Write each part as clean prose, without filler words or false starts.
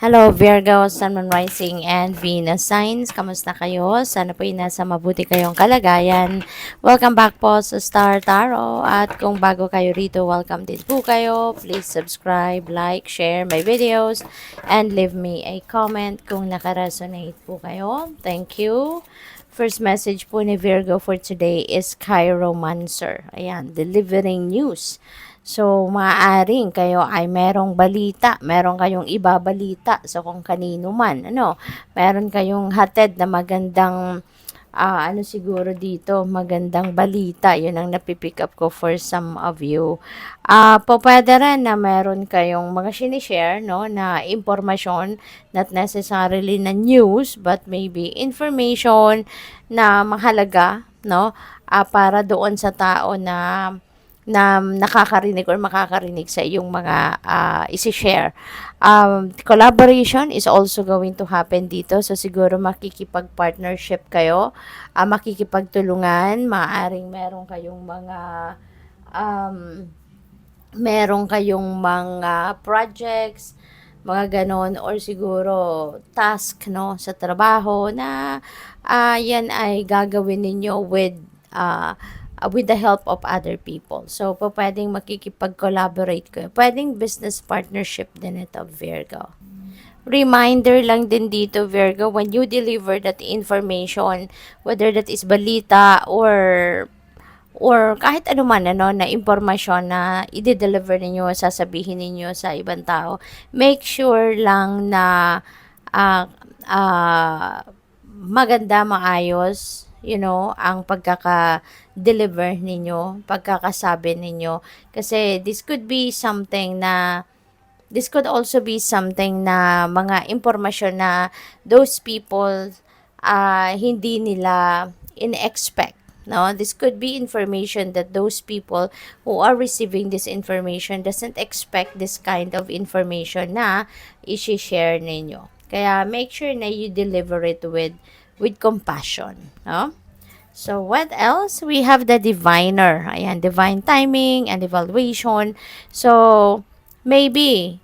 Hello Virgo, Sun, Moon, Rising, and Venus signs. Kamusta kayo? Sana po ay nasa mabuti kayong kalagayan. Welcome back po sa Star Tarot. At kung bago kayo rito, welcome din po kayo. Please subscribe, like, share my videos, and leave me a comment kung nakaresonate po kayo. Thank you. First message po ni Virgo for today is Chiromancer. Ayan, delivering news. So, maaaring kayo ay merong balita, meron kayong ibabalita sa kung kanino man, ano, meron kayong hatid na magandang, ano siguro dito, magandang balita, yun ang napipick up ko for some of you. Pwede rin na meron kayong mga sinishare, no, na impormasyon, not necessarily na news, but maybe information na mahalaga, no, para doon sa tao na nakakarinig or makakarinig sa iyong mga isi-share. Collaboration is also going to happen dito. So, siguro makikipag-partnership kayo, makikipagtulungan, maaaring um, meron kayong mga projects, mga ganon, or siguro task, no, sa trabaho na yan ay gagawin ninyo with the help of other people. So, pwedeng makikipag-collaborate kayo. Pwedeng business partnership din ito, Virgo. Reminder lang din dito, Virgo, when you deliver that information, whether that is balita or kahit ano man ano na impormasyon na i-deliver ninyo, sasabihin ninyo sa ibang tao, make sure lang na uh, uh, maganda, maayos, ang pagkaka-deliver ninyo, pagkakasabi ninyo. Kasi this could also be something na mga impormasyon na those people hindi nila in-expect. No, this could be information that those people who are receiving this information doesn't expect this kind of information na i-share ninyo. Kaya make sure na you deliver it with compassion, no? So, what else? We have the diviner. Ayan, divine timing and evaluation. So, maybe,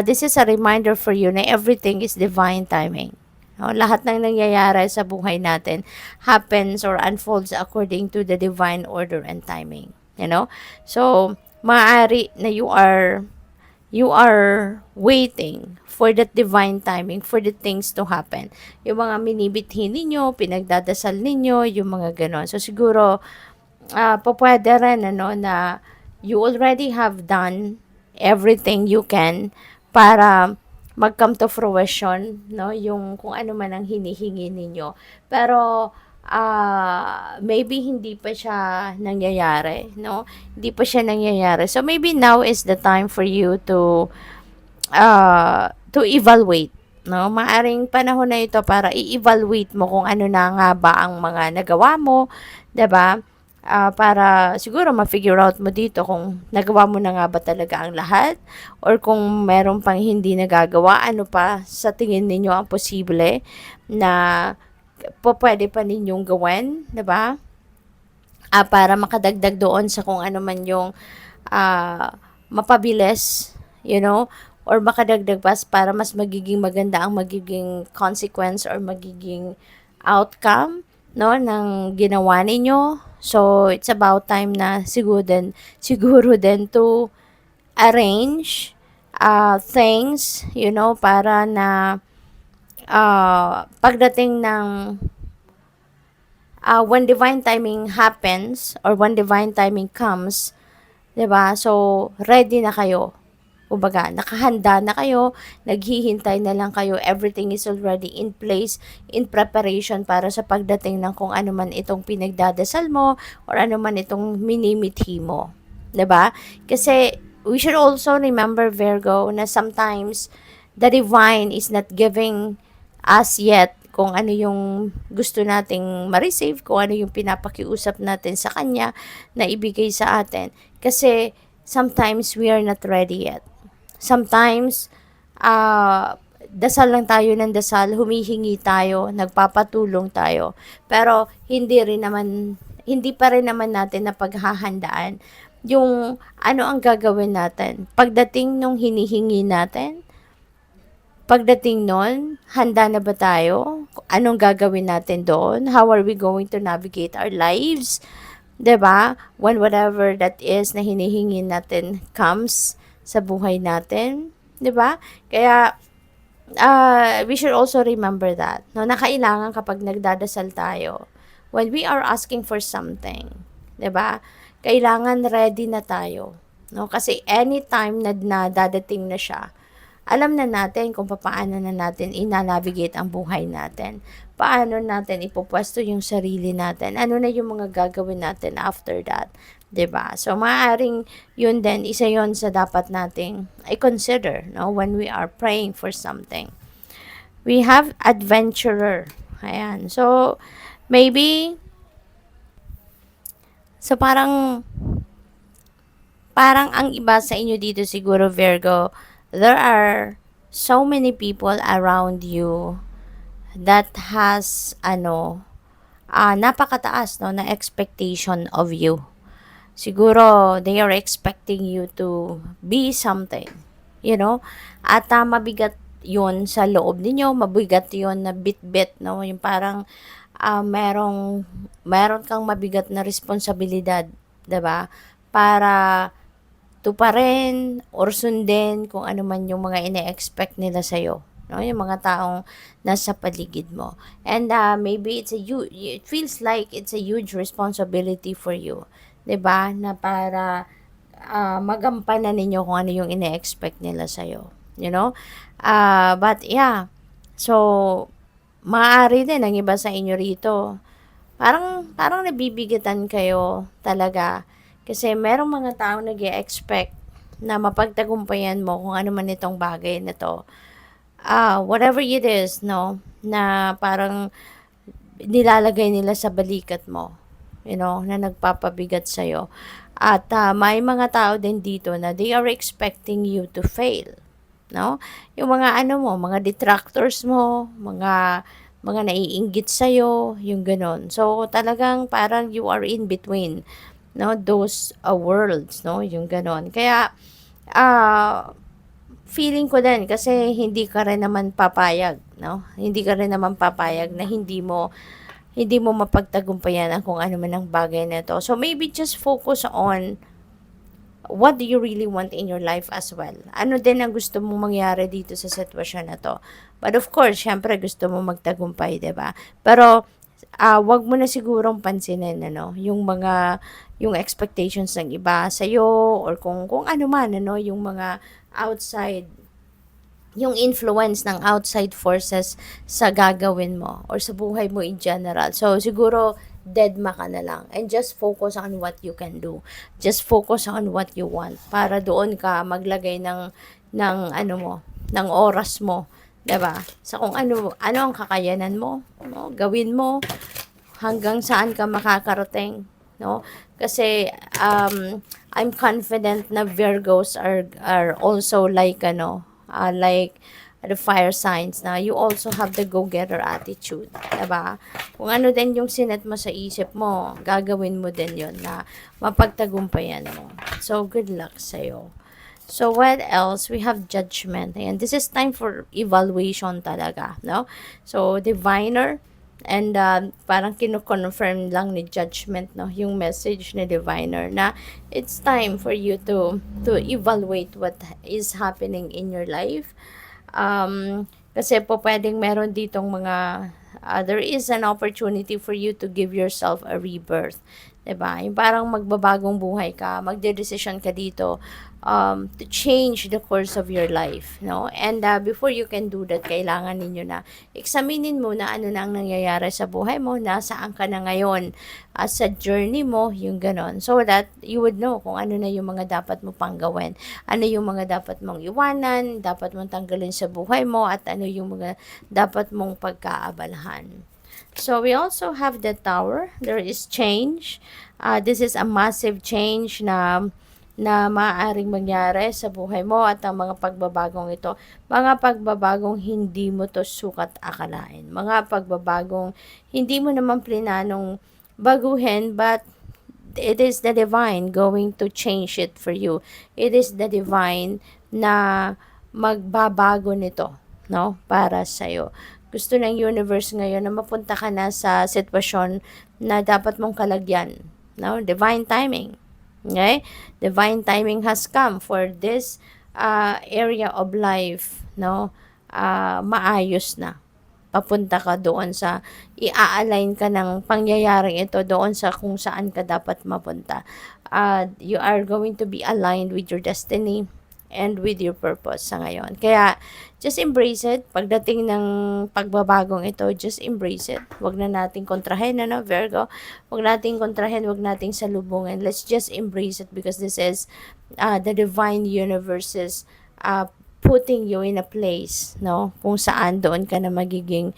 this is a reminder for you na everything is divine timing. No, lahat ng nangyayari sa buhay natin happens or unfolds according to the divine order and timing. So, maaari na you are waiting for that divine timing, for the things to happen. Yung mga minibithin ninyo, pinagdadasal ninyo, yung mga ganon. So, siguro, pwede rin, na you already have done everything you can para mag-come to fruition, no, yung kung ano man ang hinihingi ninyo. Pero, maybe hindi pa siya nangyayari, no? Hindi pa siya nangyayari. So, maybe now is the time for you to evaluate, no? Maaring panahon na ito para i-evaluate mo kung ano na nga ba ang mga nagawa mo, 'di ba? Para siguro ma-figure out mo dito kung nagawa mo na nga ba talaga ang lahat or kung meron pang hindi nagagawa, ano pa sa tingin ninyo ang posible na pwede pa ninyong gawin, 'di ba? Para makadagdag doon sa kung ano man yung mapabilis, or makadagdag pa para mas magiging maganda ang magiging consequence or magiging outcome, no, ng ginawa ninyo. So, it's about time na siguro din to arrange things, para na pagdating ng when divine timing happens or when divine timing comes, 'di ba? So, ready na kayo. Kumbaga, nakahanda na kayo, naghihintay na lang kayo, everything is already in place, in preparation para sa pagdating ng kung ano man itong pinagdadasal mo or ano man itong minimithi mo. 'Di ba? Kasi we should also remember, Virgo, na sometimes the divine is not giving us yet kung ano yung gusto nating ma-receive, kung ano yung pinapakiusap natin sa kanya na ibigay sa atin. Kasi sometimes we are not ready yet. Sometimes, dasal lang tayo ng dasal, humihingi tayo, nagpapatulong tayo. Pero hindi pa rin naman natin na paghahandaan yung ano ang gagawin natin. Pagdating nung hinihingi natin, pagdating nun, handa na ba tayo? Anong gagawin natin doon? How are we going to navigate our lives? 'Di ba? When whatever that is na hinihingi natin comes sa buhay natin, 'di ba? Kaya we should also remember that, no, na kailangan kapag nagdadasal tayo, when we are asking for something, 'di ba? Kailangan ready na tayo, no? Kasi anytime na dadating na siya, alam na natin kung paano na natin ina-navigate ang buhay natin. Paano natin ipopwesto yung sarili natin. Ano na yung mga gagawin natin after that. 'Di ba? So, maaaring yun din, isa yun sa dapat nating i-consider, no, when we are praying for something. We have adventurer. Ayan. So, maybe, so parang ang iba sa inyo dito siguro, Virgo, there are so many people around you that has napakataas, no, na expectation of you. Siguro they are expecting you to be something, you know, at mabigat yun sa loob ninyo, mabigat yun na bit-bit, no, yung parang meron kang mabigat na responsibilidad, 'di ba? Para tuparin or sundin kung ano man yung mga ine-expect nila sa'yo. No? Yung mga taong nasa paligid mo. And maybe it feels like it's a huge responsibility for you. 'Di ba? Na para magampanan ninyo kung ano yung ine-expect nila sa'yo. You know? But yeah, so maaari din ang iba sa inyo rito. Parang nabibigatan kayo talaga kasi merong mga taong nag-e-expect na mapagtagumpayan mo kung ano man itong bagay na 'to. Whatever it is, no, na parang nilalagay nila sa balikat mo, you know, na nagpapabigat sa'yo. At may mga tao din dito na they are expecting you to fail, no? Yung mga ano mo, mga detractors mo, mga naiinggit sa'yo, yung gano'n. So, talagang parang you are in between, no, those worlds, no, yung gano'n. Kaya, feeling ko din kasi hindi ka rin naman papayag, no? Hindi ka rin naman papayag na hindi mo mapagtagumpayan ang kung ano man ang bagay na to. So maybe just focus on what do you really want in your life as well. Ano din ang gusto mong mangyari dito sa sitwasyon na to. But of course, syempre gusto mo magtagumpay, 'di ba? Pero wag mo na sigurong pansinin yung expectations ng iba sa or kung ano man yung mga outside yung influence ng outside forces sa gagawin mo or sa buhay mo in general. So, siguro, deadma ka na lang and just focus on what you can do. Just focus on what you want para doon ka maglagay ng ano mo, ng oras mo, 'di ba? Sa kung ano ang kakayanan mo, no? Gawin mo hanggang saan ka makakarating, no? Kasi I'm confident na Virgos are also like like the fire signs na you also have the go-getter attitude, diba? Kung ano din yung sinet mo sa isip mo, gagawin mo din yun na mapagtagumpayan mo. So, good luck sa'yo. So, what else? We have judgment. And this is time for evaluation talaga, no? So, diviner, and parang kino-confirm lang ni judgment, no, yung message ni diviner na it's time for you to evaluate what is happening in your life. Kasi po pwedeng meron ditong mga there is an opportunity for you to give yourself a rebirth, 'di ba? Yung parang magbabagong buhay ka, magdedesisyon ka dito to change the course of your life, no? And before you can do that, kailangan ninyo na examinin mo na ano na ang nangyayari sa buhay mo, nasaan ka na ngayon sa journey mo, yung ganon. So that you would know kung ano na yung mga dapat mo pang gawin, ano yung mga dapat mong iwanan, dapat mong tanggalin sa buhay mo, at ano yung mga dapat mong pagkaabalahan. So we also have the tower. There is change. This is a massive change na maaaring mangyari sa buhay mo, at ang mga pagbabagong ito, mga pagbabagong hindi mo to sukat akalain. Mga pagbabagong hindi mo naman plinanong baguhin, but it is the divine going to change it for you. It is the divine na magbabago nito, no? Para sa'yo. Gusto ng universe ngayon na mapunta ka na sa sitwasyon na dapat mong kalagyan, no? Divine timing. Okay? Divine timing has come for this area of life, no? Maayos na. Papunta ka doon sa, i-align ka ng pangyayaring ito doon sa kung saan ka dapat mapunta. You are going to be aligned with your destiny and with your purpose sa ngayon. Kaya, just embrace it. Pagdating ng pagbabagong ito, just embrace it. Huwag na nating kontrahin, ano, Virgo? Huwag nating kontrahin, huwag nating salubungin. Let's just embrace it because this is the divine universes putting you in a place, no? Kung saan doon ka na magiging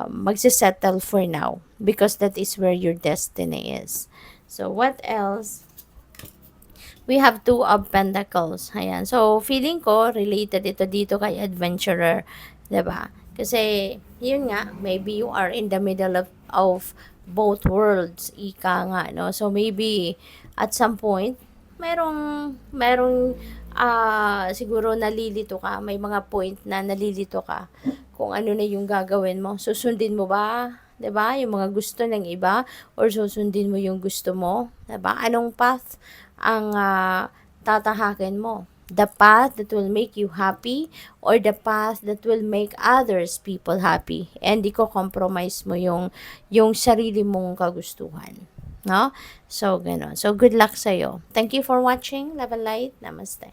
magsisettle for now because that is where your destiny is. So, what else? We have two of pentacles. Ayan. So, feeling ko, related ito dito kay adventurer. 'Di ba? Kasi, yun nga, maybe you are in the middle of both worlds. Ika nga, no? So, maybe, at some point, merong siguro nalilito ka. May mga point na nalilito ka kung ano na yung gagawin mo. Susundin mo ba? 'Di ba? Yung mga gusto ng iba or susundin mo yung gusto mo, 'di ba? Anong path ang tatahakin mo? The path that will make you happy or the path that will make others people happy? And di ko compromise mo yung sarili mong kagustuhan. No? So, gano'n. So, good luck sa'yo. Thank you for watching. Love and light. Namaste.